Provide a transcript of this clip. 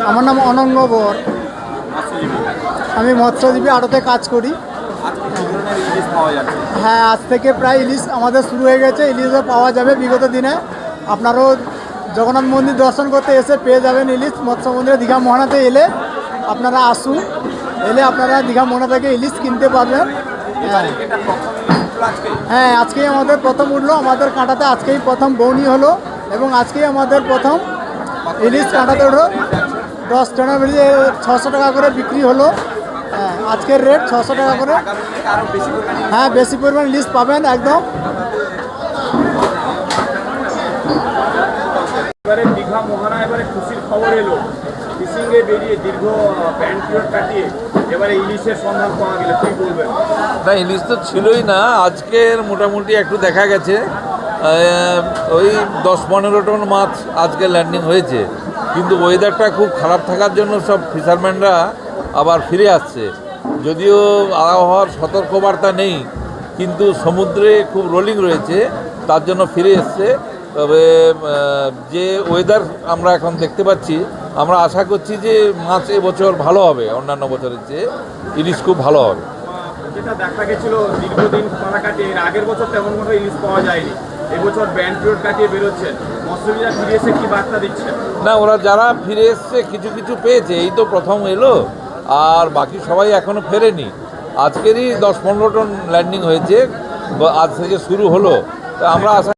আমার নাম অনন্য বর। আমি মৎস্যজীবী আড়তে কাজ করি। হ্যাঁ, আজ থেকে প্রায় ইলিশ আমাদের শুরু হয়ে গেছে। ইলিশও পাওয়া যাবে বিগত দিনে। আপনারাও জগন্নাথ মন্দির দর্শন করতে এসে পেয়ে যাবেন ইলিশ। মৎস্য মন্দিরে দীঘা মোহনাতে এলে আপনারা আসুন, এলে আপনারা দীঘা মোহনা থেকে ইলিশ কিনতে পারবেন। হ্যাঁ, আজকেই আমাদের প্রথম উঠলো, আমাদের কাঁটাতে আজকেই প্রথম বৌনি হলো এবং আজকেই আমাদের প্রথম ইলিশ কাঁটাতে উঠলো। 10 টনের বেরিয়ে 600 টাকা করে বিক্রি হলো। হ্যাঁ, আজকের রেট 600 টাকা করে। হ্যাঁ, বেশি পরিমাণ ইলিশ পাবেন একদম। এবারে দীঘা মোহনা এবারে খুশির খবর এলো, ফিশিংয়ে বেরিয়ে দীর্ঘ ব্যান্ড পিরিয়ড কাটিয়ে এবারে ইলিশের সন্ধান পাওয়া গেলে কি বলবেন? না, ইলিশ তো ছিলই না। আজকের মোটামুটি একটু দেখা গেছে ওই 10-15 টন মাছ আজকে ল্যান্ডিং হয়েছে, কিন্তু ওয়েদারটা খুব খারাপ থাকার জন্য সব ফিশারম্যানরা আবার ফিরে আসছে। যদিও আবহাওয়ার সতর্কবার্তা নেই, কিন্তু সমুদ্রে খুব রোলিং রয়েছে, তার জন্য ফিরে এসছে। তবে যে ওয়েদার আমরা এখন দেখতে পাচ্ছি, আমরা আশা করছি যে মাছ এবছর ভালো হবে, অন্যান্য বছরের চেয়ে ইলিশ খুব ভালো হবে। যেটা দেখা গেছিল দীর্ঘদিন খরা কাটিয়ে এর আগের বছর তেমন কোনো ইলিশ পাওয়া যায়নি, এবছর ব্যান্ড পিরিয়ড কাটিয়ে বেরোচ্ছেন, মৎস্যজীবীরা ফিরে এসে কি বার্তা দিচ্ছেন? না, ওরা যারা ফিরে এসছে কিছু কিছু পেয়েছে, এই তো প্রথম এলো, আর বাকি সবাই এখনও ফেরেনি। আজকেরই 10-15 টন ল্যান্ডিং হয়েছে, আজ থেকে শুরু হলো। আমরা আশা